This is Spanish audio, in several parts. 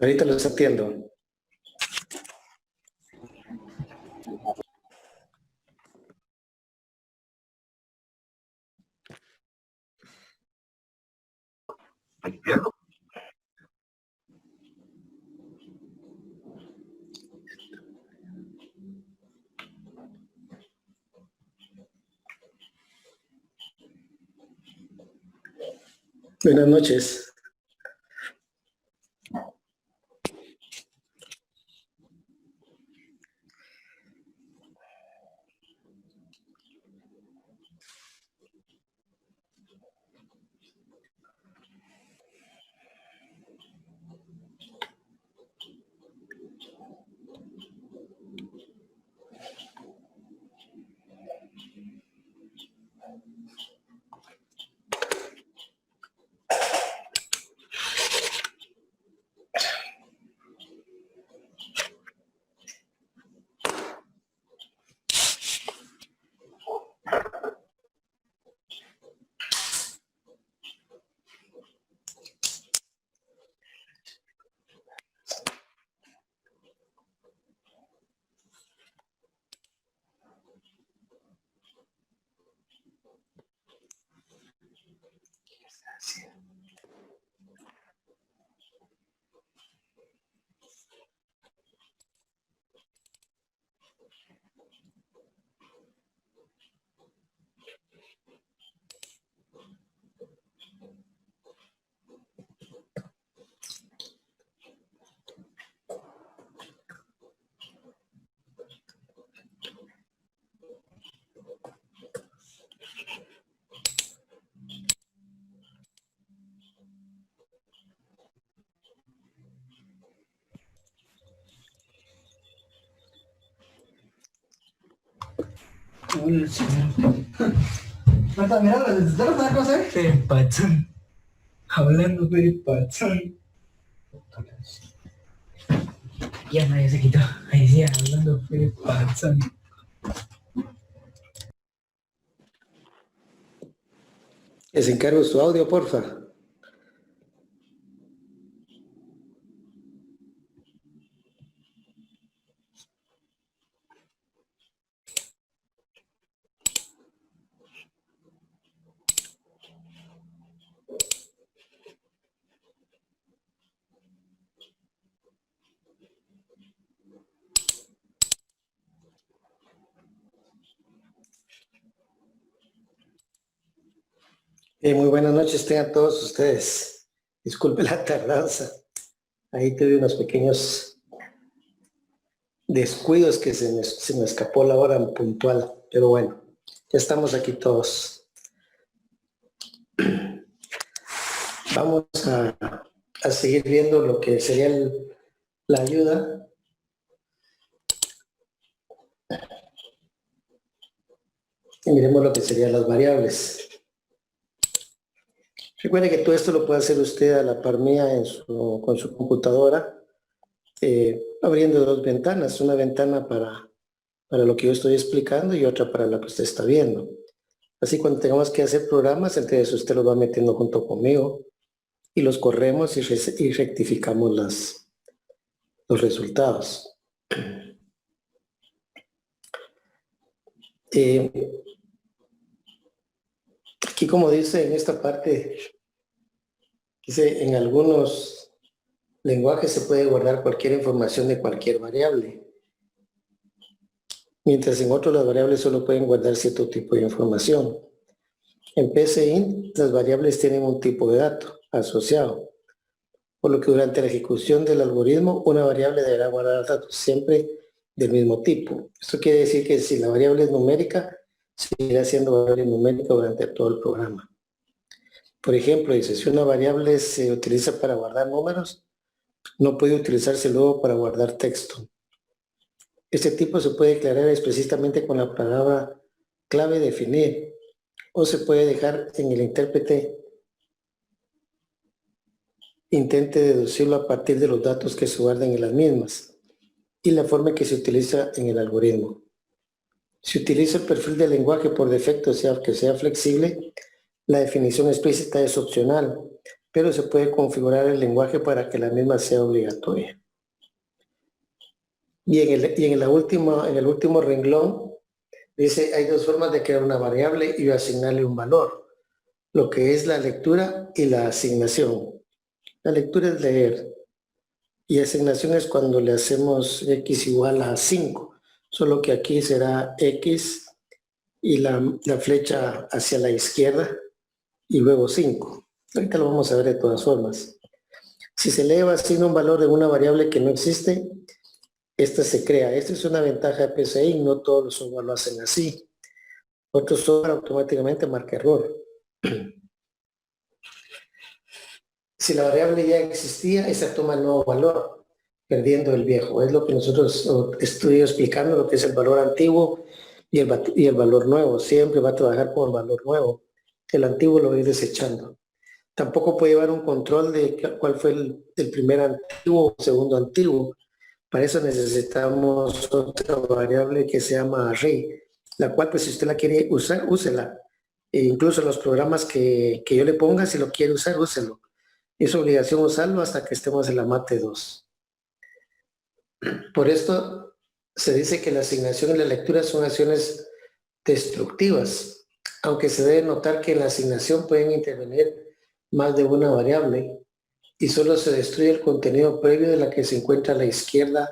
Ahorita los atiendo. Buenas noches. Hola, señor. Marta, mira, ¿necesitamos una cosa? Pachón. Hablando de pachón. Ya nadie se quitó. Ahí sí, hablando de pachón. Les encargo su audio, porfa. Muy buenas noches tengan todos ustedes. Disculpe la tardanza. Ahí tuve unos pequeños descuidos que se me escapó la hora puntual. Pero bueno, ya estamos aquí todos. Vamos a seguir viendo lo que sería la ayuda. Y miremos lo que serían las variables. Recuerde que todo esto lo puede hacer usted a la par mía con su computadora, abriendo dos ventanas, una ventana para lo que yo estoy explicando y otra para lo que usted está viendo. Así cuando tengamos que hacer programas, entonces usted los va metiendo junto conmigo y los corremos y rectificamos los resultados. Aquí como dice en esta parte, dice en algunos lenguajes se puede guardar cualquier información de cualquier variable, mientras en otros las variables solo pueden guardar cierto tipo de información. En PCInt las variables tienen un tipo de dato asociado, por lo que durante la ejecución del algoritmo una variable deberá guardar datos siempre del mismo tipo. Esto quiere decir que si la variable es numérica, seguirá siendo variable numérica durante todo el programa. Por ejemplo, dice, si una variable se utiliza para guardar números, no puede utilizarse luego para guardar texto. Este tipo se puede declarar explícitamente con la palabra clave definir, o se puede dejar en el intérprete intente deducirlo a partir de los datos que se guardan en las mismas y la forma que se utiliza en el algoritmo. Si utiliza el perfil del lenguaje por defecto, que sea flexible, la definición explícita es opcional, pero se puede configurar el lenguaje para que la misma sea obligatoria. Y en el último renglón dice, hay dos formas de crear una variable y asignarle un valor, lo que es la lectura y la asignación. La lectura es leer y asignación es cuando le hacemos x igual a 5, solo que aquí será x y la flecha hacia la izquierda y luego 5. Ahorita lo vamos a ver de todas formas. Si se le asigna un valor de una variable que no existe, esta se crea. Esta es una ventaja de PCI, no todos los software lo hacen así. Otros software automáticamente marca error. Si la variable ya existía, esa toma el nuevo valor, perdiendo el viejo. Es lo que nosotros estoy explicando, lo que es el valor antiguo y el valor nuevo. Siempre va a trabajar con el valor nuevo. El antiguo lo voy desechando. Tampoco puede llevar un control de cuál fue el primer antiguo o segundo antiguo. Para eso necesitamos otra variable que se llama array, la cual pues si usted la quiere usar, úsela. E incluso los programas que yo le ponga, si lo quiere usar, úselo. Es obligación usarlo hasta que estemos en la mate 2. Por esto se dice que la asignación y la lectura son acciones destructivas, aunque se debe notar que en la asignación pueden intervenir más de una variable y solo se destruye el contenido previo de la que se encuentra a la izquierda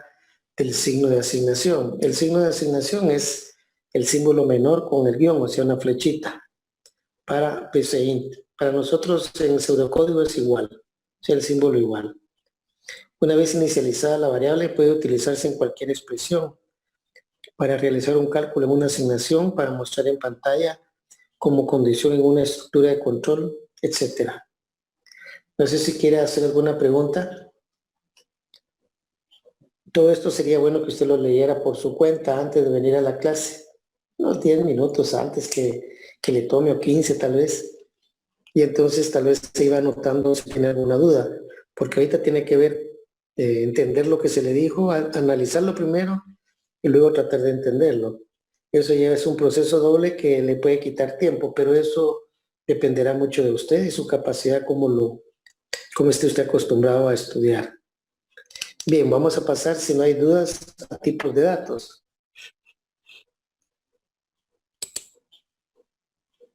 del signo de asignación. El signo de asignación es el símbolo menor con el guión, o sea, una flechita. Para PCInt. Para nosotros en pseudocódigo es igual, o sea, el símbolo igual. Una vez inicializada la variable puede utilizarse en cualquier expresión para realizar un cálculo en una asignación, para mostrar en pantalla como condición en una estructura de control, etc. No sé si quiere hacer alguna pregunta. Todo esto sería bueno que usted lo leyera por su cuenta antes de venir a la clase. Unos 10 minutos antes que le tome, o 15 tal vez. Y entonces tal vez se iba anotando si tiene alguna duda. Porque ahorita tiene que ver, entender lo que se le dijo, analizarlo primero y luego tratar de entenderlo. Eso ya es un proceso doble que le puede quitar tiempo, pero eso dependerá mucho de usted y su capacidad como esté usted acostumbrado a estudiar. Bien, vamos a pasar, si no hay dudas, a tipos de datos.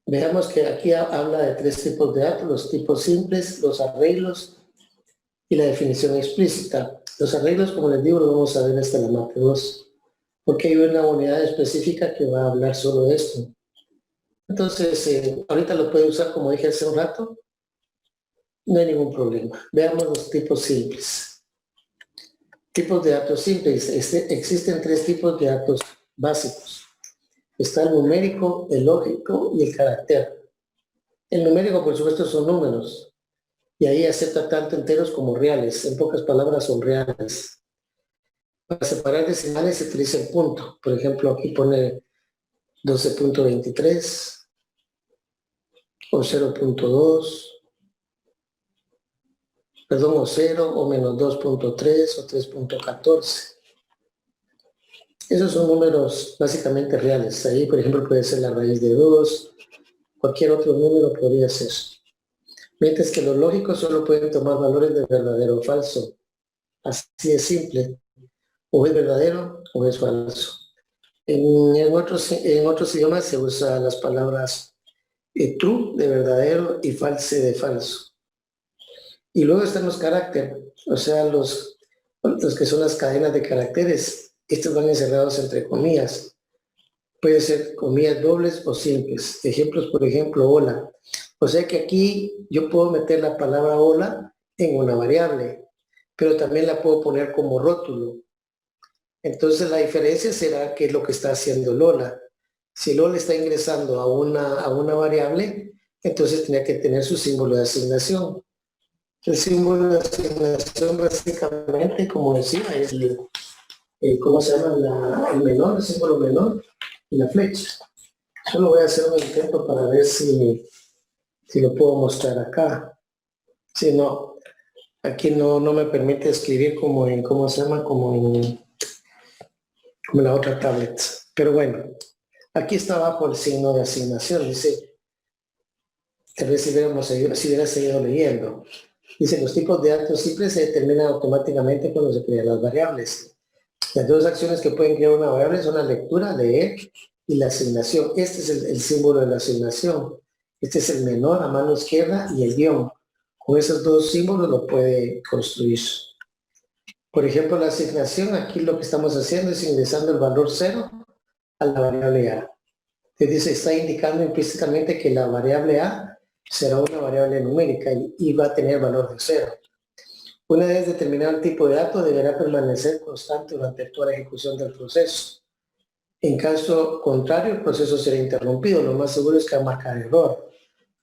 Veamos que aquí habla de 3 tipos de datos, los tipos simples, los arreglos y la definición explícita. Los arreglos, como les digo, lo vamos a ver hasta la mate 2, porque hay una unidad específica que va a hablar solo de esto. Entonces, ahorita lo puede usar como dije hace un rato, no hay ningún problema. Veamos los tipos simples. Tipos de datos simples. Existen 3 tipos de datos básicos. Está el numérico, el lógico y el carácter. El numérico, por supuesto, son números. Y ahí acepta tanto enteros como reales. En pocas palabras, son reales. Para separar decimales se utiliza el punto. Por ejemplo, aquí pone 12.23 o 0.2. Perdón, o 0 o menos 2.3 o 3.14. Esos son números básicamente reales. Ahí, por ejemplo, puede ser la raíz de 2, cualquier otro número podría ser. Mientras que los lógicos solo pueden tomar valores de verdadero o falso. Así es simple. O es verdadero o es falso. En otros idiomas se usan las palabras true de verdadero y false de falso. Y luego están los caracteres, o sea, los que son las cadenas de caracteres. Estos van encerrados entre comillas. Puede ser comillas dobles o simples. Ejemplos, por ejemplo, hola. O sea que aquí yo puedo meter la palabra hola en una variable, pero también la puedo poner como rótulo. Entonces la diferencia será qué es lo que está haciendo Lola. Si Lola está ingresando a una variable, entonces tenía que tener su símbolo de asignación. El símbolo de asignación básicamente, como decía, es ¿cómo se llama? El menor, el símbolo menor y la flecha. Solo voy a hacer un intento para ver si lo puedo mostrar acá. Si no, aquí no me permite escribir como en, ¿cómo se llama? Como en la otra tablet. Pero bueno, aquí está abajo el signo de asignación. Dice, Tal vez si hubiera seguido leyendo. Dice, los tipos de datos simples se determinan automáticamente cuando se crean las variables. Las dos acciones que pueden crear una variable son la lectura, leer, y la asignación. Este es el símbolo de la asignación. Este es el menor a mano izquierda y el guión. Con esos dos símbolos lo puede construir. Por ejemplo, la asignación, aquí lo que estamos haciendo es ingresando el valor 0 a la variable A. Entonces dice, está indicando implícitamente que la variable A será una variable numérica y va a tener valor de 0. Una vez determinado el tipo de dato, deberá permanecer constante durante toda la ejecución del proceso. En caso contrario, el proceso será interrumpido. Lo más seguro es que va a marcar error.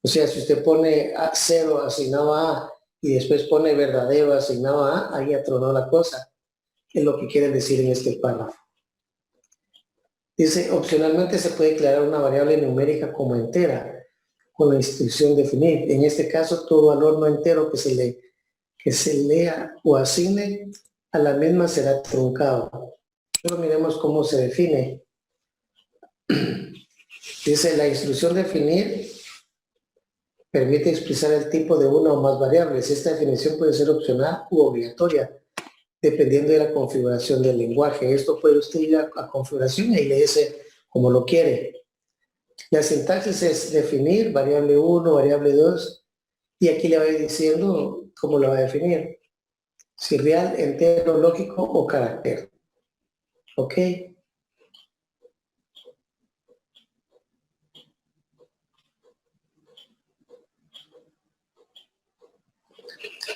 O sea, si usted pone 0 asignado a A y después pone verdadero asignado a A, ahí ya tronó la cosa. Es lo que quiere decir en este párrafo. Dice, opcionalmente se puede declarar una variable numérica como entera con la instrucción definir. En este caso, todo valor no entero que se lea o asigne a la misma será truncado. Pero miremos cómo se define. Dice, la instrucción definir permite expresar el tipo de una o más variables. Esta definición puede ser opcional u obligatoria, dependiendo de la configuración del lenguaje. Esto puede usted ir a configuración y le dice como lo quiere. La sintaxis es definir variable 1, variable 2, y aquí le va a ir diciendo cómo lo va a definir. Si real, entero, lógico o carácter. ¿Ok?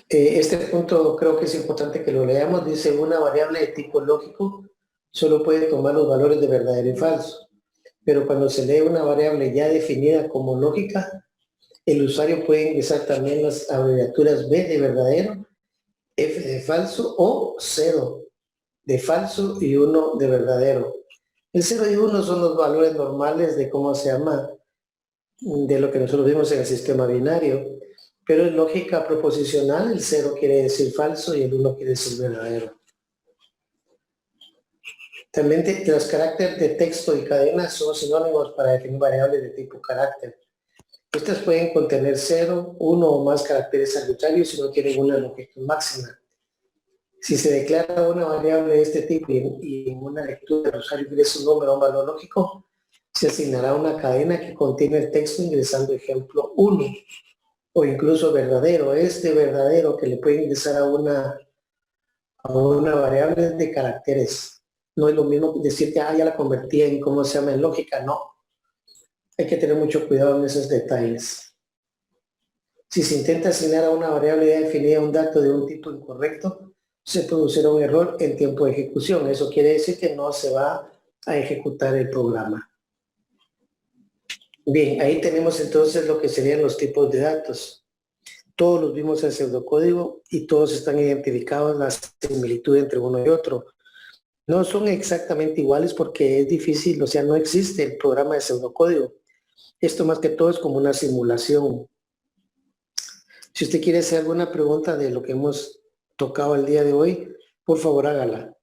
Este punto creo que es importante que lo leamos. Dice, una variable de tipo lógico solo puede tomar los valores de verdadero y falso. Pero cuando se lee una variable ya definida como lógica, el usuario puede ingresar también las abreviaturas B de verdadero, F de falso o 0 de falso y 1 de verdadero. El 0 y 1 son los valores normales de cómo se llama, de lo que nosotros vimos en el sistema binario. Pero en lógica proposicional, el 0 quiere decir falso y el 1 quiere decir verdadero. También los caracteres de texto y cadena son sinónimos para definir variables de tipo carácter. Estas pueden contener 0, 1 o más caracteres arbitrarios si no tienen una longitud máxima. Si se declara una variable de este tipo y en una lectura el usuario ingresa un número o un valor lógico, se asignará una cadena que contiene el texto ingresando ejemplo 1 o incluso verdadero. Este verdadero que le puede ingresar a una variable de caracteres. No es lo mismo decir que ya la convertí en cómo se llama en lógica, no. Hay que tener mucho cuidado en esos detalles. Si se intenta asignar a una variable ya definida un dato de un tipo incorrecto, se producirá un error en tiempo de ejecución. Eso quiere decir que no se va a ejecutar el programa. Bien, ahí tenemos entonces lo que serían los tipos de datos. Todos los vimos en pseudocódigo y todos están identificados la similitud entre uno y otro. No son exactamente iguales porque es difícil, o sea, no existe el programa de pseudocódigo. Esto más que todo es como una simulación. Si usted quiere hacer alguna pregunta de lo que hemos tocado el día de hoy, por favor hágala.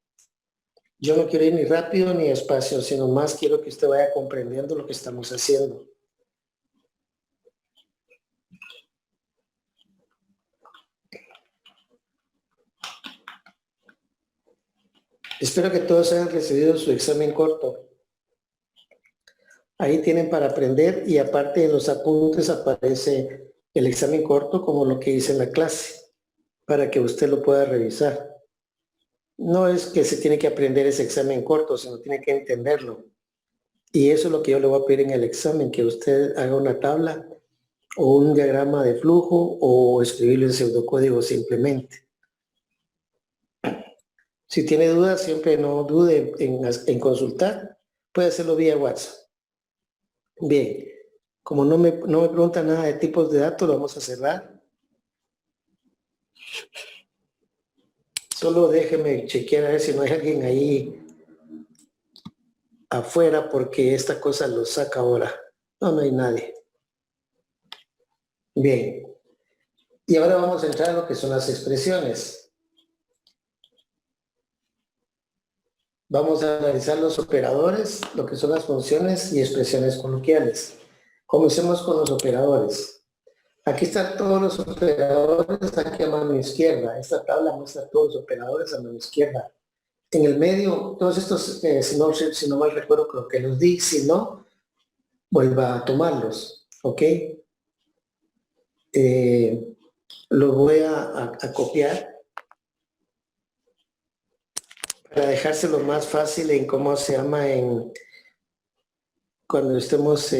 Yo no quiero ir ni rápido ni despacio, sino más quiero que usted vaya comprendiendo lo que estamos haciendo. Espero que todos hayan recibido su examen corto. Ahí tienen para aprender y aparte en los apuntes aparece el examen corto como lo que hice en la clase, para que usted lo pueda revisar. No es que se tiene que aprender ese examen corto, sino tiene que entenderlo. Y eso es lo que yo le voy a pedir en el examen, que usted haga una tabla o un diagrama de flujo o escribirlo en pseudocódigo simplemente. Si tiene dudas, siempre no dude en consultar. Puede hacerlo vía WhatsApp. Bien, como no me pregunta nada de tipos de datos, lo vamos a cerrar. Solo déjeme chequear a ver si no hay alguien ahí afuera porque esta cosa lo saca ahora. No hay nadie. Bien. Y ahora vamos a entrar a lo que son las expresiones. Vamos a analizar los operadores, lo que son las funciones y expresiones coloquiales. Comencemos con los operadores. Aquí están todos los operadores aquí a mano izquierda. Esta tabla muestra todos los operadores a mano izquierda. En el medio, todos estos, si no mal recuerdo, creo que los di. Si no, vuelva a tomarlos, ¿ok? Los voy a copiar para dejárselo más fácil en cómo se llama cuando estemos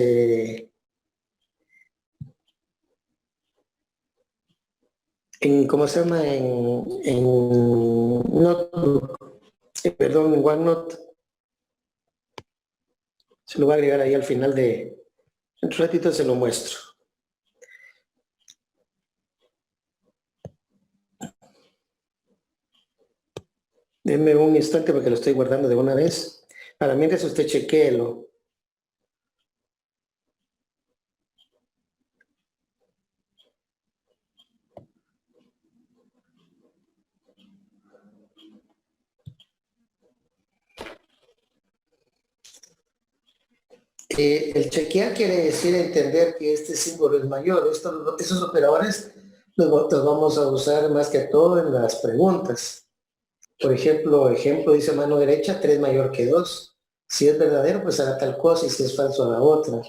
¿cómo se llama? En Notebook, perdón, en OneNote. Se lo voy a agregar ahí al final en un ratito se lo muestro. Denme un instante porque lo estoy guardando de una vez. Para mientras usted chequéelo. El chequear quiere decir entender que este símbolo es mayor. Esos operadores los vamos a usar más que todo en las preguntas. Por ejemplo, dice mano derecha, 3 mayor que 2. Si es verdadero, pues hará tal cosa y si es falso, hará otra.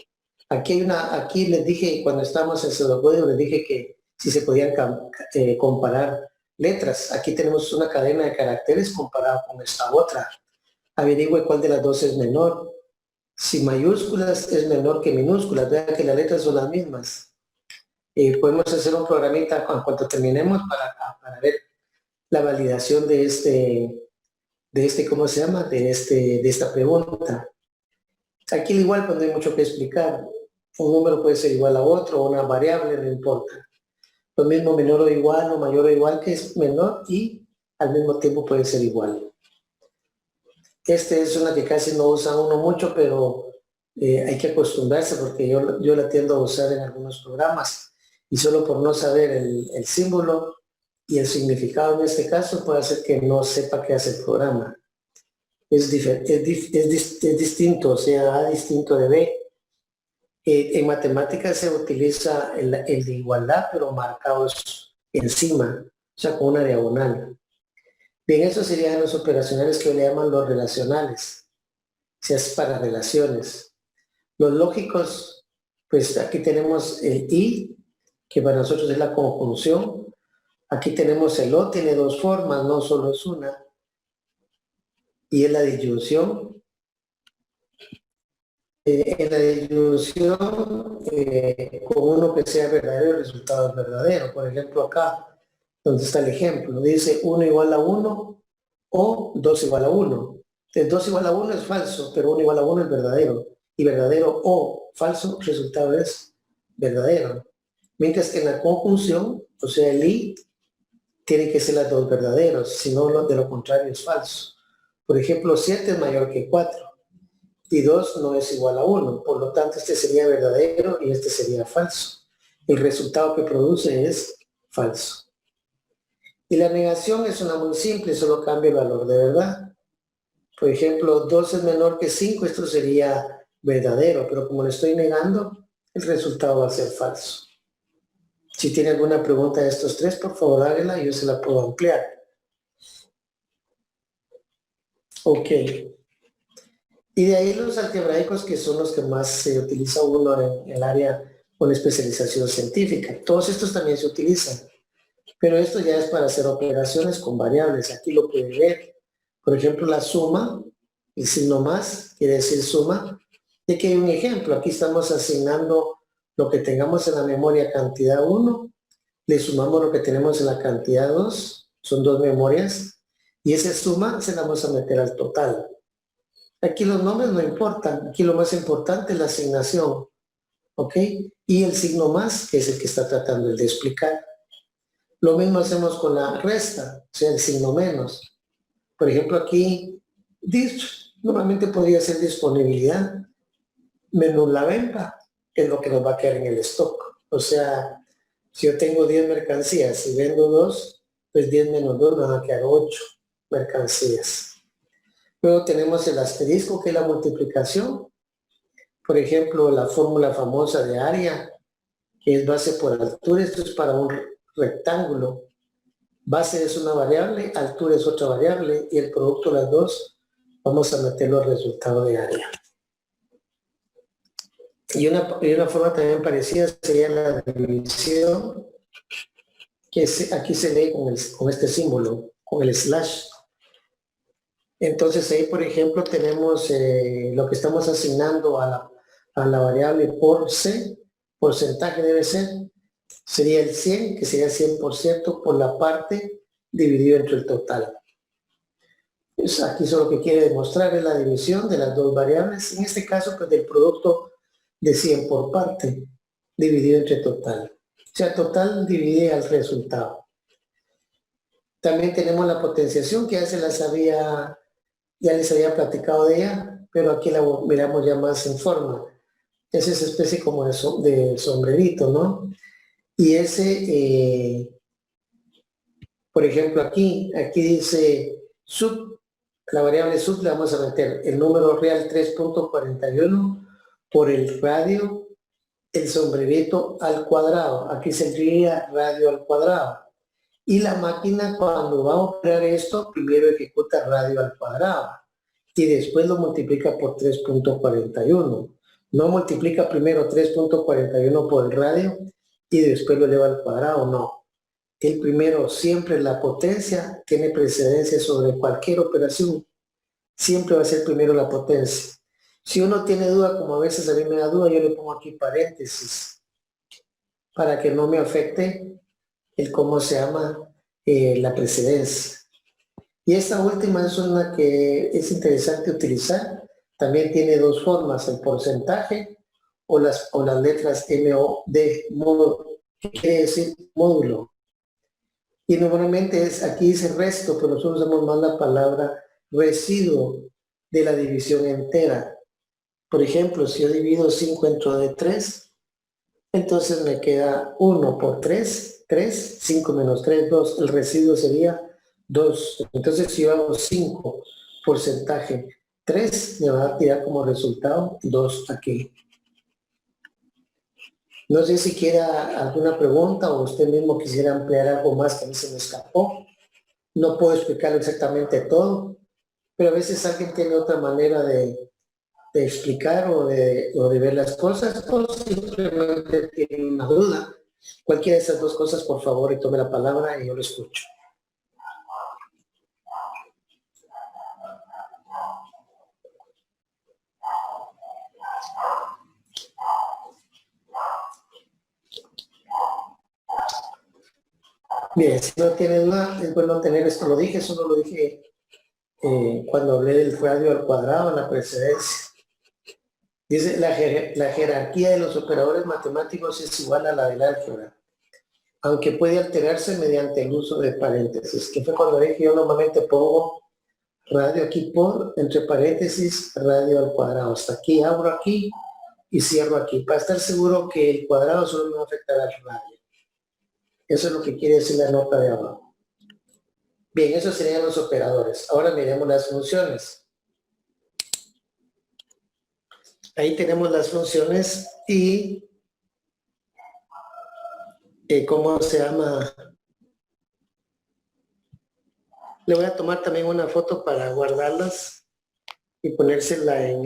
Aquí les dije, cuando estábamos en pseudocódigo, les dije que si se podían comparar letras. Aquí tenemos una cadena de caracteres comparada con esta otra. Averigüe cuál de las dos es menor. Si mayúsculas es menor que minúsculas, vean que las letras son las mismas. Podemos hacer un programita cuando terminemos para ver la validación de ¿cómo se llama? De esta pregunta. Aquí igual cuando hay mucho que explicar. Un número puede ser igual a otro, una variable, no importa. Lo mismo menor o igual o mayor o igual que es menor y al mismo tiempo puede ser igual. Es una que casi no usa uno mucho, pero hay que acostumbrarse porque yo la tiendo a usar en algunos programas y solo por no saber el símbolo y el significado en este caso puede hacer que no sepa qué hace el programa. Es distinto, o sea, A distinto de B. En matemáticas se utiliza el de igualdad, pero marcados encima, o sea, con una diagonal. Bien, eso serían los operacionales que le llaman los relacionales, si es para relaciones. Los lógicos, pues aquí tenemos el y, que para nosotros es la conjunción. Aquí tenemos el o, tiene dos formas, no solo es una. Y es la disyunción. En la disyunción, con uno que sea verdadero, el resultado es verdadero. Por ejemplo, acá, donde está el ejemplo, dice 1 igual a 1 o 2 igual a 1. Entonces 2 igual a 1 es falso, pero 1 igual a 1 es verdadero. Y verdadero o falso, el resultado es verdadero. Mientras que en la conjunción, o sea, el y, tiene que ser las dos verdaderos, si no, de lo contrario es falso. Por ejemplo, 7 es mayor que 4 y 2 no es igual a 1. Por lo tanto, este sería verdadero y este sería falso. El resultado que produce es falso. Y la negación es una muy simple, solo cambia el valor de verdad. Por ejemplo, 2 es menor que 5, esto sería verdadero, pero como le estoy negando, el resultado va a ser falso. Si tiene alguna pregunta de estos tres, por favor hágala y yo se la puedo ampliar. Ok. Y de ahí los algebraicos, que son los que más se utiliza uno en el área con especialización científica. Todos estos también se utilizan. Pero esto ya es para hacer operaciones con variables. Aquí lo puede ver. Por ejemplo, la suma, el signo más, quiere decir suma. Y aquí hay un ejemplo. Aquí estamos asignando lo que tengamos en la memoria cantidad 1. Le sumamos lo que tenemos en la cantidad 2. Son dos memorias. Y esa suma se la vamos a meter al total. Aquí los nombres no importan. Aquí lo más importante es la asignación. ¿Ok? Y el signo más, que es el que está tratando de explicar. Lo mismo hacemos con la resta, o sea, el signo menos. Por ejemplo, aquí, normalmente podría ser disponibilidad menos la venta, que es lo que nos va a quedar en el stock. O sea, si yo tengo 10 mercancías y vendo 2, pues 10 menos 2 me van a quedar 8 mercancías. Luego tenemos el asterisco, que es la multiplicación. Por ejemplo, la fórmula famosa de área, que es base por altura. Esto es para un rectángulo. Base es una variable, altura es otra variable, y el producto de las dos, vamos a meterlo al resultado de área. Y una forma también parecida sería la división, que aquí se lee con este símbolo, con el slash. Entonces ahí, por ejemplo, tenemos lo que estamos asignando a la variable por C, porcentaje debe ser, sería el 100, que sería 100% por la parte dividido entre el total. Pues aquí solo que quiere demostrar es la división de las dos variables, en este caso pues del producto de 100 por parte, dividido entre total. O sea, total divide al resultado. También tenemos la potenciación, que ya les había platicado de ella, pero aquí la miramos ya más en forma. Es esa especie como de sombrerito, ¿no? Y ese, por ejemplo, aquí dice sub, la variable sub le vamos a meter el número real 3.41 por el radio, el sombrerito al cuadrado. Aquí sería radio al cuadrado. Y la máquina, cuando va a operar esto, primero ejecuta radio al cuadrado y después lo multiplica por 3.41. No multiplica primero 3.41 por el radio y después lo eleva al cuadrado, no. El primero, siempre la potencia tiene precedencia sobre cualquier operación. Siempre va a ser primero la potencia. Si uno tiene duda, como a veces a mí me da duda, yo le pongo aquí paréntesis para que no me afecte el cómo se llama la precedencia. Y esta última es una que es interesante utilizar. También tiene dos formas, el porcentaje o las letras MOD, módulo, que quiere decir módulo. Y normalmente aquí dice resto, pero nosotros usamos más la palabra residuo de la división entera. Por ejemplo, si yo divido 5 entre 3, entonces me queda 1 por 3, 3, 5 menos 3, 2. El residuo sería 2. Entonces si yo hago 5 porcentaje 3, me va a tirar como resultado 2 aquí. No sé si quiera alguna pregunta o usted mismo quisiera ampliar algo más que a mí se me escapó. No puedo explicarlo exactamente todo, pero a veces alguien tiene otra manera de explicar o de ver las cosas, o simplemente tiene una duda. Cualquiera de esas dos cosas, por favor, y tome la palabra y yo lo escucho. Bien, si no tienen nada, es bueno tener esto. Lo dije, eso no lo dije cuando hablé del radio al cuadrado en la precedencia. Dice, la jerarquía de los operadores matemáticos es igual a la del álgebra, aunque puede alterarse mediante el uso de paréntesis, que fue cuando dije yo normalmente pongo radio aquí por, entre paréntesis, radio al cuadrado. Hasta aquí, abro aquí y cierro aquí, para estar seguro que el cuadrado solo me va a afectar al radio. Eso es lo que quiere decir la nota de abajo. Bien, esos serían los operadores. Ahora miremos las funciones. Ahí tenemos las funciones y ¿cómo se llama? Le voy a tomar también una foto para guardarlas y ponérsela en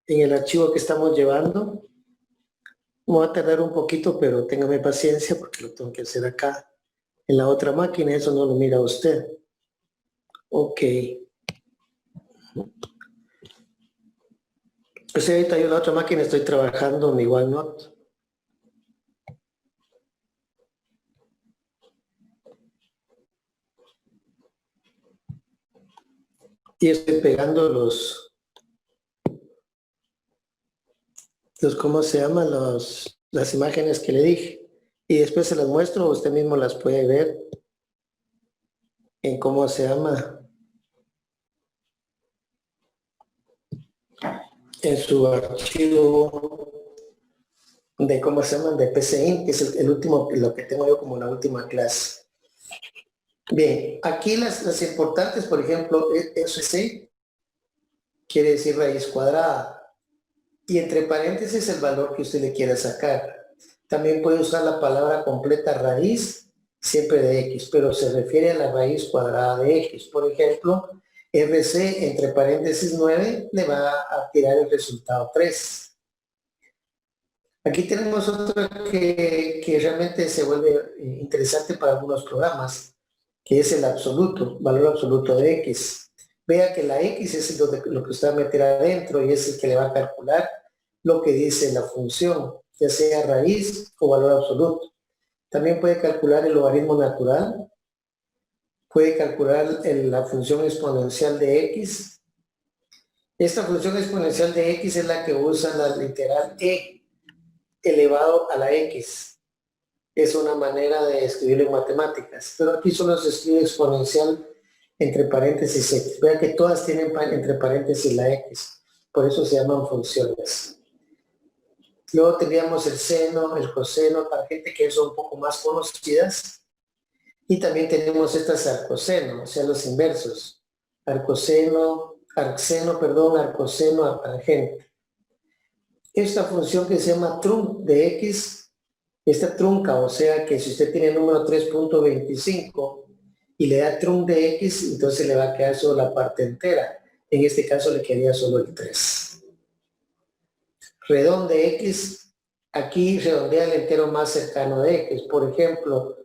el archivo que estamos llevando. Me va a tardar un poquito, pero téngame paciencia porque lo tengo que hacer acá en la otra máquina. Eso no lo mira usted. Ok. Pues ahorita yo en la otra máquina estoy trabajando en mi OneNote. Y estoy pegando ¿cómo se llaman? Las imágenes que le dije. Y después se las muestro, usted mismo las puede ver en cómo se llama. En su archivo de cómo se llama, de PCInt, que es el último, lo que tengo yo como la última clase. Bien, aquí las importantes, por ejemplo, SC quiere decir raíz cuadrada. Y entre paréntesis el valor que usted le quiera sacar. También puede usar la palabra completa raíz, siempre de x, pero se refiere a la raíz cuadrada de x. Por ejemplo, RC entre paréntesis 9 le va a tirar el resultado 3. Aquí tenemos otro que realmente se vuelve interesante para algunos programas, que es el absoluto, valor absoluto de x. Vea que la x es lo que usted va a meter adentro y es el que le va a calcular lo que dice la función, ya sea raíz o valor absoluto. También puede calcular el logaritmo natural, puede calcular la función exponencial de x. Esta función exponencial de x es la que usa la literal e elevado a la x. Es una manera de escribirlo en matemáticas, pero aquí solo se escribe exponencial entre paréntesis x. Vean que todas tienen entre paréntesis la x, por eso se llaman funciones. Luego tendríamos el seno, el coseno, para gente que son un poco más conocidas. Y también tenemos estas arcoseno, o sea, los inversos. Arcoseno, arcoseno, arctangente. Esta función que se llama trunc de x, esta trunca, o sea que si usted tiene el número 3.25 y le da trunc de x, entonces le va a quedar solo la parte entera. En este caso le quedaría solo el 3. Redonde x, aquí redondea el entero más cercano de x. Por ejemplo,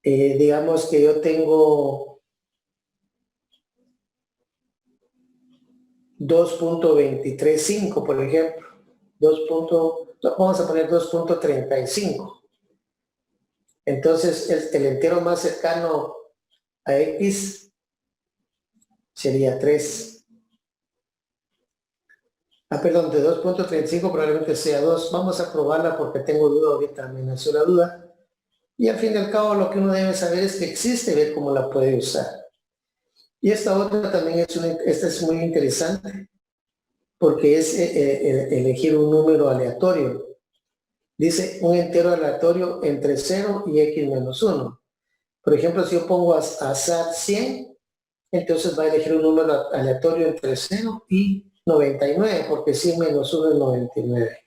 digamos que yo tengo 2.235, por ejemplo. Vamos a poner 2.35. Entonces, el entero más cercano a x sería 3. Perdón, de 2.35 probablemente sea 2. Vamos a probarla porque tengo duda ahorita, me nació la duda. Y al fin y al cabo lo que uno debe saber es que existe, ver cómo la puede usar. Y esta otra también esta es muy interesante porque es elegir un número aleatorio. Dice un entero aleatorio entre 0 y x menos 1. Por ejemplo, si yo pongo azar 100, entonces va a elegir un número aleatorio entre 0 y 99, porque 100 menos 1 es 99.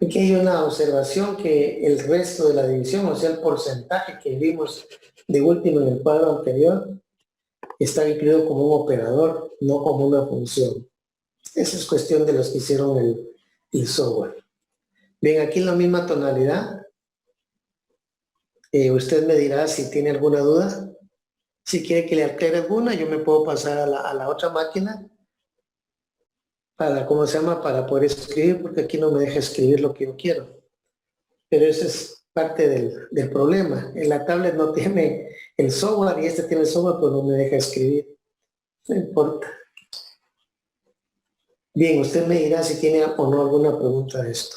Aquí hay una observación que el resto de la división, o sea, el porcentaje que vimos de último en el cuadro anterior, está incluido como un operador, no como una función. Esa es cuestión de los que hicieron el software. Bien, aquí en la misma tonalidad. Usted me dirá si tiene alguna duda. Si quiere que le aclare alguna, yo me puedo pasar a la otra máquina para, ¿cómo se llama? Para poder escribir, porque aquí no me deja escribir lo que yo quiero. Pero eso es parte del problema. En la tablet no tiene el software y este tiene el software, pero no me deja escribir. No importa. Bien, usted me dirá si tiene o no alguna pregunta de esto.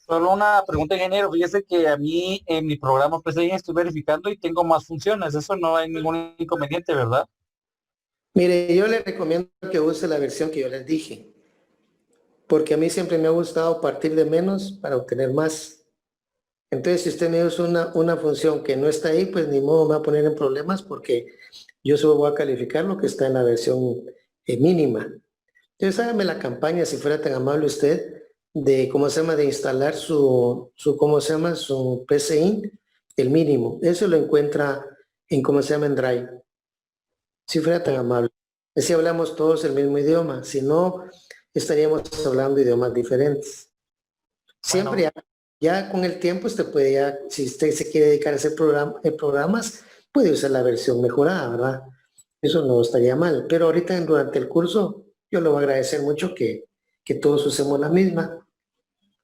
Solo una pregunta, ingeniero. Fíjese que a mí en mi programa PCI estoy verificando y tengo más funciones. Eso no hay ningún inconveniente, ¿verdad? Mire, yo le recomiendo que use la versión que yo les dije, porque a mí siempre me ha gustado partir de menos para obtener más. Entonces, si usted me usa una función que no está ahí, pues ni modo me va a poner en problemas porque yo solo voy a calificar lo que está en la versión mínima. Entonces, hágame la campaña, si fuera tan amable usted, de, ¿cómo se llama?, de instalar ¿cómo se llama?, su PCI, el mínimo. Eso lo encuentra en, ¿cómo se llama?, en Drive. Si fuera tan amable. Así hablamos todos el mismo idioma. Si no, estaríamos hablando idiomas diferentes. Siempre Bueno, ya con el tiempo usted puede ya, si usted se quiere dedicar a hacer programas, puede usar la versión mejorada, ¿verdad? Eso no estaría mal. Pero ahorita durante el curso yo le voy a agradecer mucho que todos usemos la misma.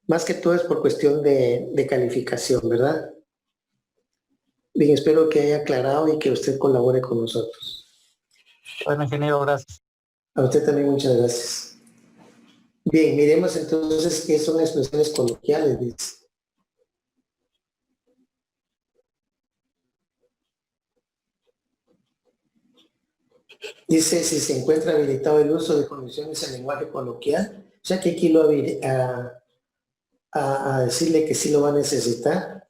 Más que todo es por cuestión de calificación, ¿verdad? Bien, espero que haya aclarado y que usted colabore con nosotros. bueno, ingeniero, gracias. A usted también muchas gracias. Bien, miremos entonces qué son expresiones coloquiales, dice. Dice si se encuentra habilitado el uso de condiciones en lenguaje coloquial, o sea que aquí lo a decirle que sí lo va a necesitar,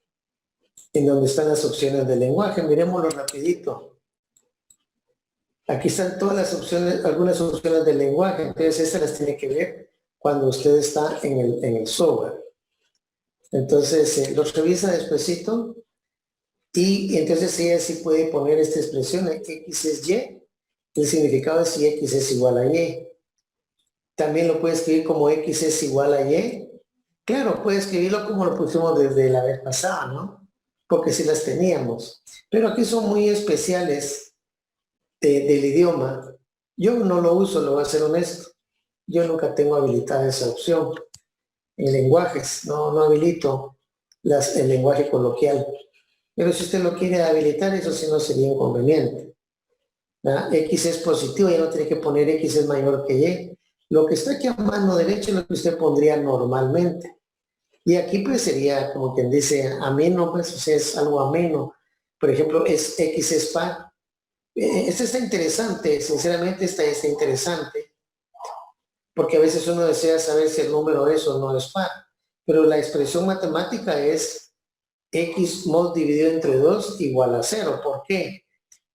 en donde están las opciones del lenguaje. Miremoslo rapidito. Aquí están todas las opciones, algunas opciones del lenguaje, entonces estas las tiene que ver cuando usted está en el software. Entonces los revisa despacito y entonces ella sí puede poner esta expresión, X es Y, el significado es si X es igual a Y. También lo puede escribir como X es igual a Y. Claro, puede escribirlo como lo pusimos desde la vez pasada, ¿no? Porque sí las teníamos. Pero aquí son muy especiales del idioma. Yo no lo uso, lo voy a ser honesto. Yo nunca tengo habilitada esa opción. En lenguajes, no habilito el lenguaje coloquial. Pero si usted lo quiere habilitar, eso sí no sería inconveniente. ¿Verdad? X es positivo, ya no tiene que poner X es mayor que Y. Lo que está aquí a mano derecha es lo que usted pondría normalmente. Y aquí pues sería como quien dice ameno, pues o sea, es algo ameno. Por ejemplo, X es par. Este está interesante, sinceramente está interesante, porque a veces uno desea saber si el número es o no es par. Pero la expresión matemática es X mod dividido entre 2 igual a 0. ¿Por qué?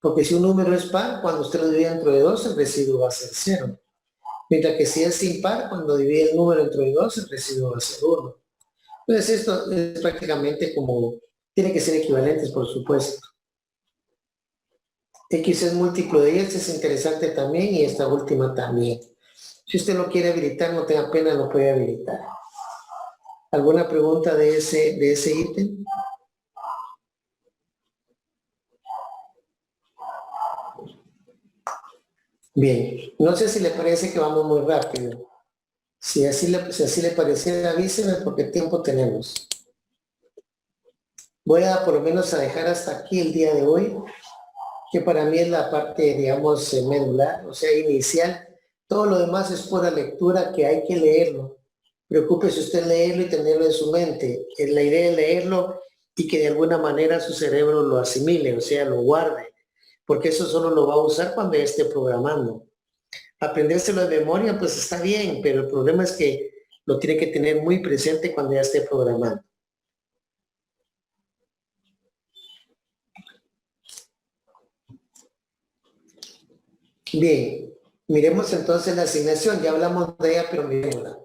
Porque si un número es par, cuando usted lo divide entre 2, el residuo va a ser 0. Mientras que si es impar, cuando divide el número entre 2, el residuo va a ser 1. Entonces esto es prácticamente como, tiene que ser equivalentes, por supuesto. X es múltiplo de Y, este es interesante también y esta última también. Si usted lo quiere habilitar, no tenga pena, lo puede habilitar. ¿Alguna pregunta de ese ítem? Bien, no sé si le parece que vamos muy rápido. Si así le pareciera, avíseme porque tiempo tenemos. Voy a por lo menos a dejar hasta aquí el día de hoy, que para mí es la parte, digamos, medular, o sea, inicial. Todo lo demás es pura lectura que hay que leerlo. Preocúpese usted leerlo y tenerlo en su mente. La idea es leerlo y que de alguna manera su cerebro lo asimile, o sea, lo guarde, porque eso solo lo va a usar cuando ya esté programando. Aprendérselo de memoria, pues está bien, pero el problema es que lo tiene que tener muy presente cuando ya esté programando. Bien, miremos entonces la asignación. Ya hablamos de ella, pero miremosla.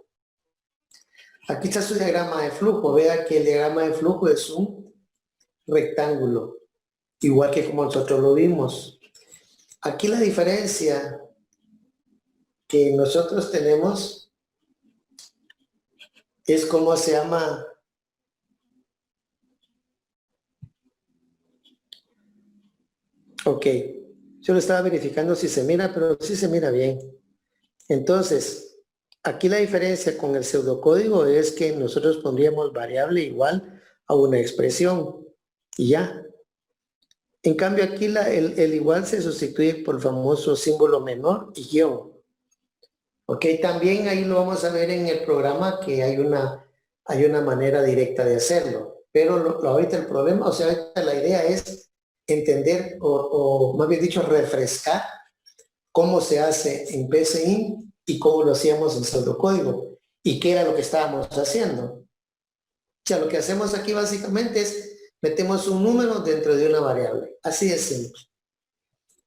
Aquí está su diagrama de flujo. Vea que el diagrama de flujo es un rectángulo, igual que como nosotros lo vimos. Aquí la diferencia que nosotros tenemos es cómo se llama. Ok, yo lo estaba verificando si se mira, pero sí se mira bien. Entonces, aquí la diferencia con el pseudocódigo es que nosotros pondríamos variable igual a una expresión y ya. En cambio aquí el igual se sustituye por el famoso símbolo menor y guión. Ok, también ahí lo vamos a ver en el programa que hay una manera directa de hacerlo. Pero ahorita el problema, o sea, ahorita la idea es entender o más bien dicho refrescar cómo se hace en PSIN y cómo lo hacíamos en pseudocódigo y qué era lo que estábamos haciendo. O sea, lo que hacemos aquí básicamente es metemos un número dentro de una variable. Así de simple.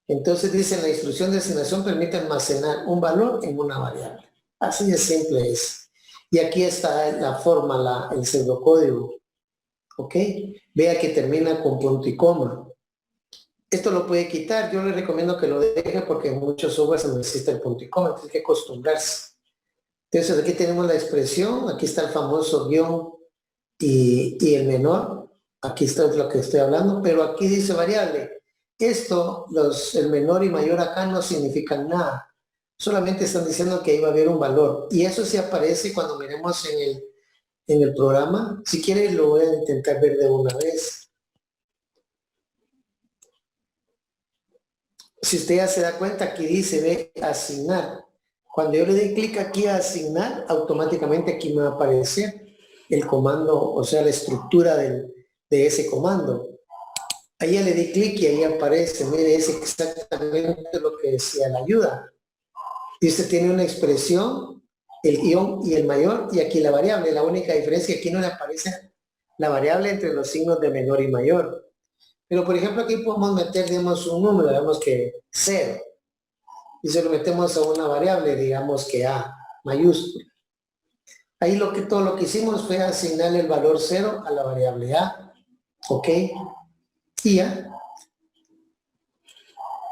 Entonces dice la instrucción de asignación permite almacenar un valor en una variable. Así de simple es. Y aquí está la forma, el pseudocódigo. ¿Ok? Vea que termina con punto y coma. Esto lo puede quitar. Yo le recomiendo que lo deje porque en muchos software se necesita el punto y coma. Tiene que acostumbrarse. Entonces aquí tenemos la expresión. Aquí está el famoso guión y el menor. Aquí está lo que estoy hablando. Pero aquí dice variable. Esto, el menor y mayor acá no significan nada. Solamente están diciendo que ahí va a haber un valor. Y eso sí aparece cuando miremos en el programa. Si quiere lo voy a intentar ver de una vez. Si usted ya se da cuenta, aquí dice, ve, asignar. Cuando yo le doy clic aquí a asignar, automáticamente aquí me va a aparecer el comando, o sea, la estructura de ese comando. Ahí ya le di clic y ahí aparece, mire, es exactamente lo que decía la ayuda. Y usted tiene una expresión, el guión y el mayor, y aquí la variable. La única diferencia es que aquí no le aparece la variable entre los signos de menor y mayor. Pero, por ejemplo, aquí podemos meter, digamos, un número, digamos que 0. y se lo metemos a una variable, digamos que A mayúscula. Ahí todo lo que hicimos fue asignarle el valor 0 a la variable A, ¿ok? Y ya.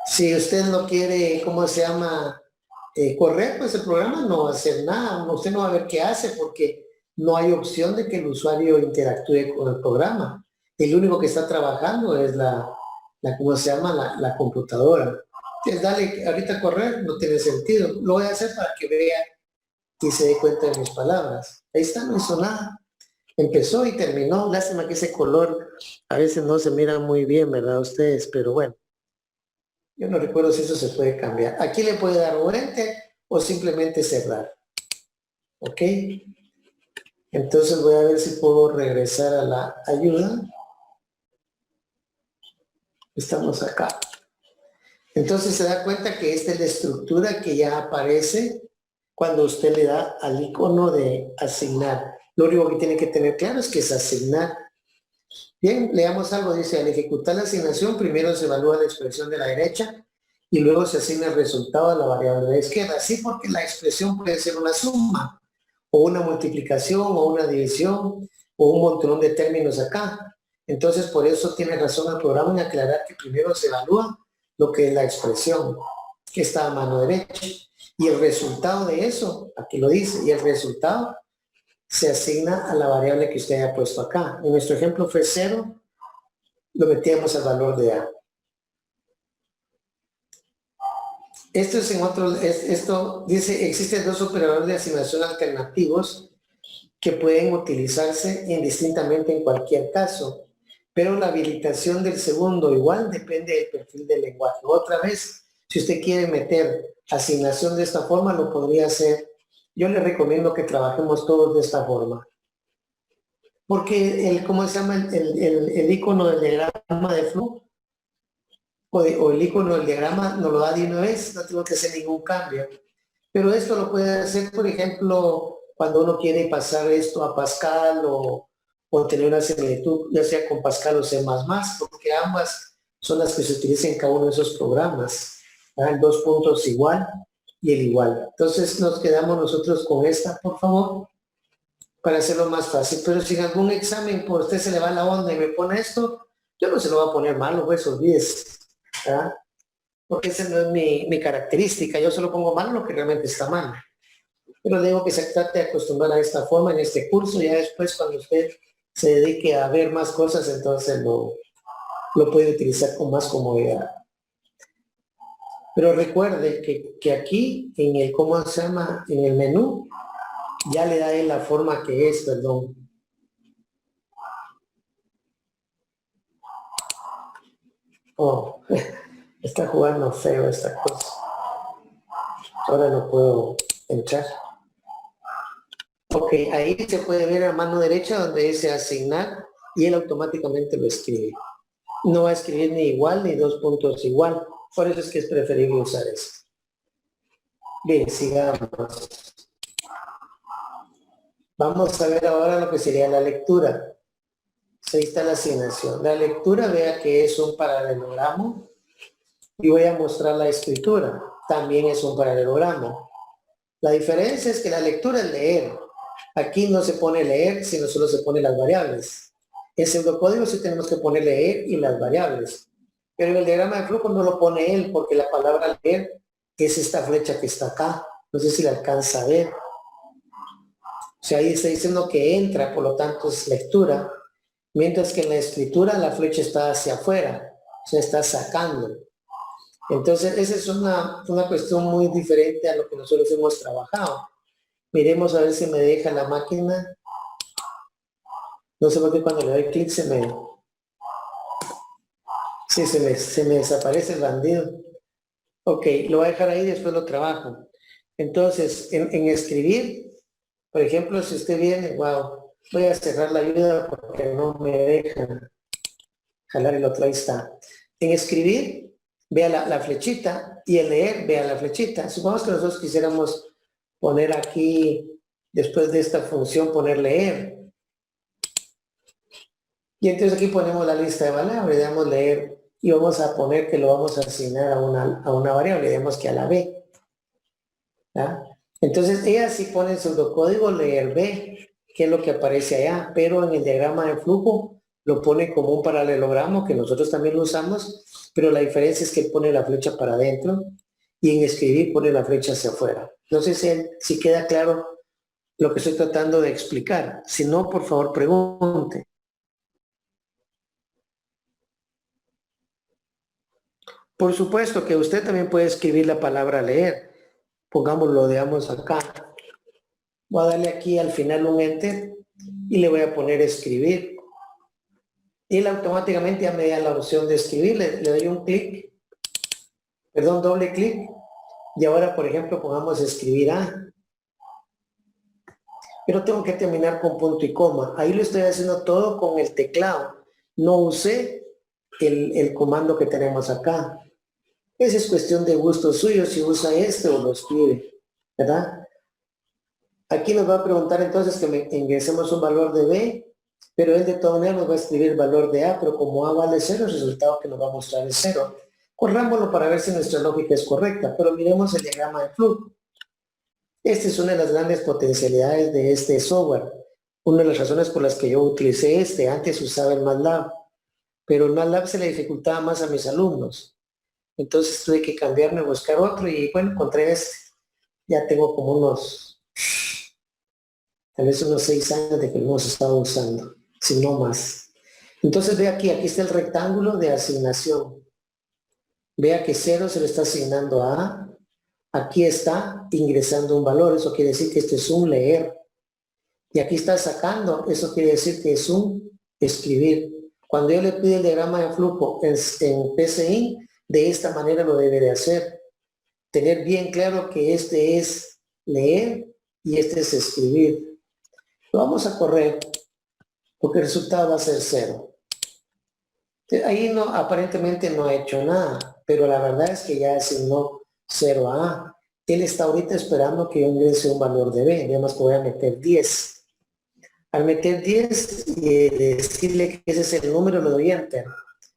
Si usted no quiere, ¿cómo se llama? Correr, pues el programa no va a hacer nada. Usted no va a ver qué hace porque no hay opción de que el usuario interactúe con el programa. El único que está trabajando es ¿cómo se llama? La computadora. Entonces, dale ahorita a correr, no tiene sentido. Lo voy a hacer para que vea y se dé cuenta de mis palabras. Ahí está, no hizo nada. Empezó y terminó. Lástima que ese color a veces no se mira muy bien, ¿verdad? Ustedes, pero bueno. Yo no recuerdo si eso se puede cambiar. Aquí le puede dar o enter o simplemente cerrar. ¿Ok? Entonces voy a ver si puedo regresar a la ayuda. Estamos acá. Entonces se da cuenta que esta es la estructura que ya aparece cuando usted le da al icono de asignar. Lo único que tiene que tener claro es que es asignar. Bien, leamos algo. Dice, al ejecutar la asignación, primero se evalúa la expresión de la derecha y luego se asigna el resultado a la variable de la izquierda. Sí, porque la expresión puede ser una suma, o una multiplicación, o una división, o un montón de términos acá. Entonces, por eso tiene razón el programa en aclarar que primero se evalúa lo que es la expresión, que está a mano derecha. Y el resultado de eso, aquí lo dice, y el resultado se asigna a la variable que usted haya puesto acá. En nuestro ejemplo fue 0, lo metíamos al valor de A. Esto dice, existen dos operadores de asignación alternativos que pueden utilizarse indistintamente en cualquier caso, pero la habilitación del segundo igual depende del perfil del lenguaje. Otra vez, si usted quiere meter asignación de esta forma, lo podría hacer. Yo le recomiendo que trabajemos todos de esta forma. Porque ¿cómo se llama? El icono del diagrama de flujo o el icono del diagrama nos lo da de una vez, no tengo que hacer ningún cambio. Pero esto lo puede hacer, por ejemplo, cuando uno quiere pasar esto a Pascal o tener una similitud, ya sea con Pascal o C++, porque ambas son las que se utilizan en cada uno de esos programas. El 2 puntos igual y el igual. Entonces nos quedamos nosotros con esta, por favor, para hacerlo más fácil. Pero si en algún examen por usted se le va la onda y me pone esto, yo no se lo voy a poner malo, pues olvídese. ¿verdad? Porque esa no es mi característica. Yo solo pongo mal lo que realmente está mal. Pero digo que se trate de acostumbrar a esta forma en este curso. Ya después, cuando usted se dedique a ver más cosas, entonces lo puede utilizar con más comodidad. Pero recuerde que aquí, en el, ¿cómo se llama? En el menú, ya le da la forma que es, perdón. Oh, está jugando feo esta cosa. Ahora no puedo entrar. Ok, ahí se puede ver a mano derecha donde dice asignar y él automáticamente lo escribe. No va a escribir ni igual ni 2 puntos igual. Por eso es que es preferible usar eso. Bien, sigamos. Vamos a ver ahora lo que sería la lectura. Ahí está la asignación. La lectura, vea que es un paralelogramo. Y voy a mostrar la escritura. También es un paralelogramo. La diferencia es que la lectura es leer. Aquí no se pone leer, sino solo se pone las variables. En pseudocódigo sí tenemos que poner leer y las variables. Pero en el diagrama de flujo no lo pone él, porque la palabra leer es esta flecha que está acá. No sé si la alcanza a ver. O sea, ahí está diciendo que entra, por lo tanto es lectura. Mientras que en la escritura la flecha está hacia afuera. Se está sacando. Entonces, esa es una cuestión muy diferente a lo que nosotros hemos trabajado. Miremos a ver si me deja la máquina. No sé por qué cuando le doy clic se me desaparece el bandido. Ok, lo voy a dejar ahí y después lo trabajo. Entonces, en escribir, por ejemplo, si usted viene, wow, voy a cerrar la ayuda porque no me deja jalar el otro, ahí está. En escribir, vea la flechita y en leer, vea la flechita. Supongamos que nosotros quisiéramos poner aquí, después de esta función, poner leer. Y entonces aquí ponemos la lista de palabras, le damos leer y vamos a poner que lo vamos a asignar a una variable, digamos que a la B. ¿ah? Entonces ella sí pone en pseudocódigo leer B, que es lo que aparece allá, pero en el diagrama de flujo lo pone como un paralelogramo, que nosotros también lo usamos, pero la diferencia es que él pone la flecha para adentro y en escribir pone la flecha hacia afuera. No sé si queda claro lo que estoy tratando de explicar. Si no, por favor, pregunte. Por supuesto que usted también puede escribir la palabra leer. Pongámoslo, digamos, acá. Voy a darle aquí al final un enter y le voy a poner escribir. Y él automáticamente ya me da la opción de escribir. Le doy un clic, perdón, doble clic. Y ahora, por ejemplo, pongamos escribir A. Pero tengo que terminar con punto y coma. Ahí lo estoy haciendo todo con el teclado. No usé el comando que tenemos acá. Esa es cuestión de gusto suyo, si usa este o lo escribe, ¿verdad? Aquí nos va a preguntar entonces que ingresemos un valor de B, pero él de todas maneras nos va a escribir el valor de A, pero como A vale 0, el resultado que nos va a mostrar es 0. Corrámoslo para ver si nuestra lógica es correcta, pero miremos el diagrama de flujo. Esta es una de las grandes potencialidades de este software. Una de las razones por las que yo utilicé antes usaba el MATLAB, pero el MATLAB se le dificultaba más a mis alumnos. Entonces tuve que cambiarme, buscar otro y bueno, encontré este. Ya tengo como tal vez unos 6 años de que lo hemos estado usando, si no más. Entonces ve aquí está el rectángulo de asignación. Vea que 0 se le está asignando a A. Aquí está ingresando un valor, eso quiere decir que este es un leer. Y aquí está sacando, eso quiere decir que es un escribir. Cuando yo le pido el diagrama de flujo en PCI, de esta manera lo debe de hacer. Tener bien claro que este es leer y este es escribir. Lo vamos a correr porque el resultado va a ser 0. Ahí no, aparentemente no ha hecho nada, pero la verdad es que ya asignó 0 a A. Él está ahorita esperando que yo ingrese un valor de B. Digamos que voy a meter 10. Al meter 10 y decirle que ese es el número, lo doy enter.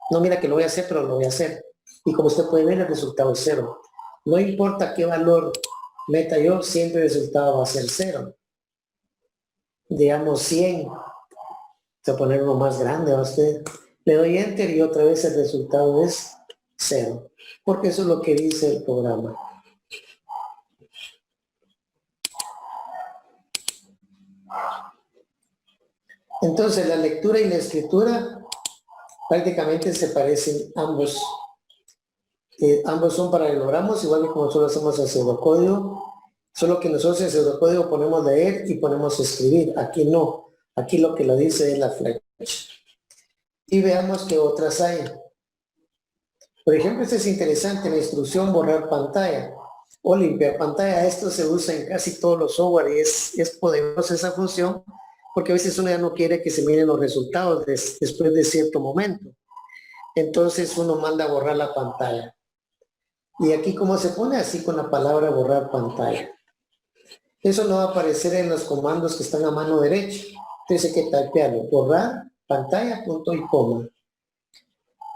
No, mira que lo voy a hacer, pero lo voy a hacer. Y como usted puede ver, el resultado es 0. No importa qué valor meta yo, siempre el resultado va a ser 0. Digamos 100. Voy a poner uno más grande a usted. Le doy enter y otra vez el resultado es 0. Porque eso es lo que dice el programa. Entonces la lectura y la escritura prácticamente se parecen ambos. Ambos son paralelogramos, igual que como nosotros hacemos el pseudocódigo, solo que nosotros en el pseudocódigo ponemos leer y ponemos escribir. Aquí no. Aquí lo que lo dice es la flecha. Y veamos qué otras hay. Por ejemplo, este es interesante, la instrucción borrar pantalla o limpiar pantalla. Esto se usa en casi todos los software y es poderosa esa función porque a veces uno ya no quiere que se miren los resultados después de cierto momento. Entonces uno manda a borrar la pantalla. Y aquí cómo se pone, así con la palabra borrar pantalla. Eso no va a aparecer en los comandos que están a mano derecha. Entonces hay que tapearlo, borrar pantalla, punto y coma.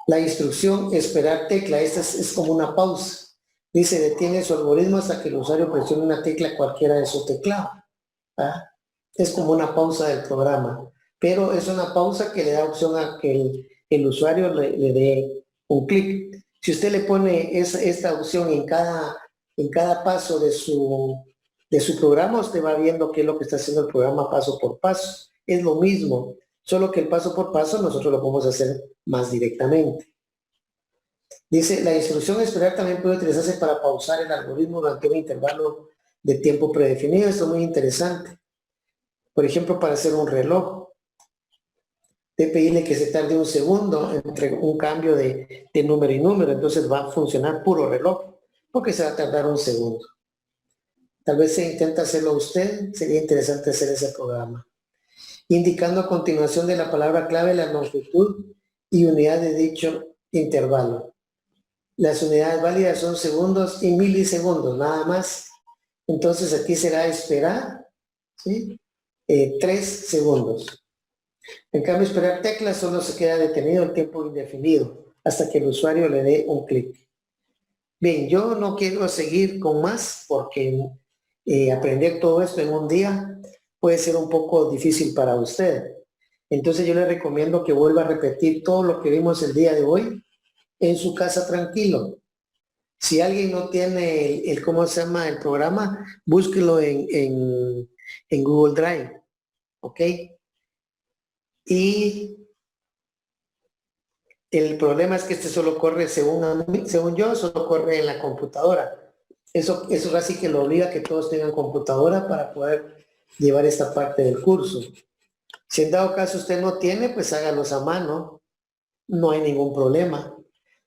La instrucción esperar tecla, esta es como una pausa. Dice detiene su algoritmo hasta que el usuario presione una tecla cualquiera de su teclado. ¿Ah? Es como una pausa del programa, pero es una pausa que le da opción a que el usuario le dé un clic. Si usted le pone esta opción en cada paso de su programa, usted va viendo qué es lo que está haciendo el programa paso por paso. Es lo mismo, solo que el paso por paso nosotros lo podemos hacer más directamente. Dice, la instrucción esperar también puede utilizarse para pausar el algoritmo durante un intervalo de tiempo predefinido. Esto es muy interesante. Por ejemplo, para hacer un reloj, de pedirle que se tarde un segundo entre un cambio de número y número, entonces va a funcionar puro reloj, porque se va a tardar un segundo. Tal vez se intenta hacerlo usted, sería interesante hacer ese programa. Indicando a continuación de la palabra clave la longitud y unidad de dicho intervalo. Las unidades válidas son segundos y milisegundos, nada más. Entonces aquí será esperar, ¿sí? 3 segundos. En cambio, esperar teclas solo se queda detenido el tiempo indefinido hasta que el usuario le dé un clic. Bien, yo no quiero seguir con más porque aprender todo esto en un día puede ser un poco difícil para usted. Entonces yo le recomiendo que vuelva a repetir todo lo que vimos el día de hoy en su casa tranquilo. Si alguien no tiene ¿cómo se llama? El programa, búsquelo en Google Drive, ¿ok? Y el problema es que este solo corre, según yo, solo corre en la computadora. Eso casi que lo obliga a que todos tengan computadora para poder llevar esta parte del curso. Si en dado caso usted no tiene, pues hágalos a mano. No hay ningún problema.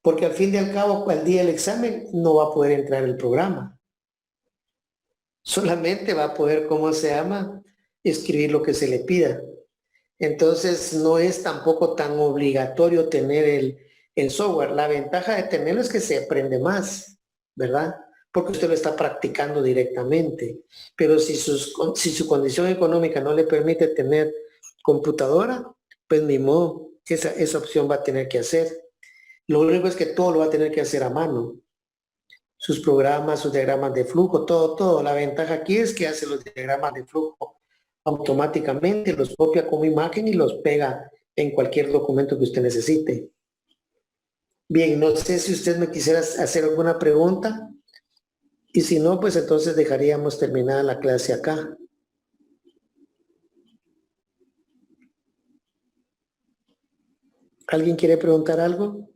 Porque al fin y al cabo, al día del examen, no va a poder entrar el programa. Solamente va a poder, ¿cómo se llama? Escribir lo que se le pida. Entonces, no es tampoco tan obligatorio tener el software. La ventaja de tenerlo es que se aprende más, ¿verdad? Porque usted lo está practicando directamente. Pero si su condición económica no le permite tener computadora, pues ni modo, esa opción va a tener que hacer. Lo único es que todo lo va a tener que hacer a mano. Sus programas, sus diagramas de flujo, todo. La ventaja aquí es que hace los diagramas de flujo automáticamente, los copia como imagen y los pega en cualquier documento que usted necesite. Bien, no sé si usted me quisiera hacer alguna pregunta. Y si no, pues entonces dejaríamos terminada la clase acá. ¿Alguien quiere preguntar algo?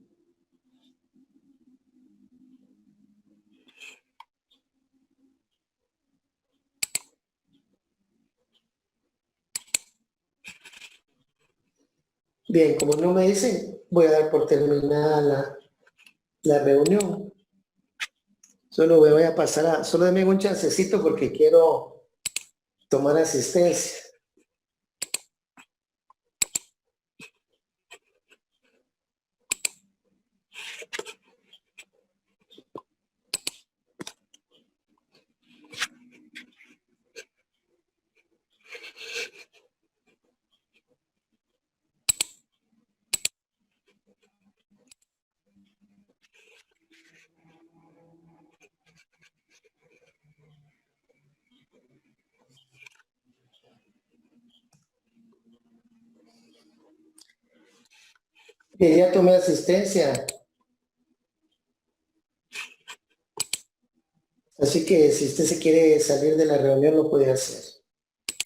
Bien, como no me dicen, voy a dar por terminada la reunión. Solo voy a pasar solo denme un chancecito porque quiero tomar asistencia. Que ya tomé asistencia. Así que si usted se quiere salir de la reunión, lo puede hacer.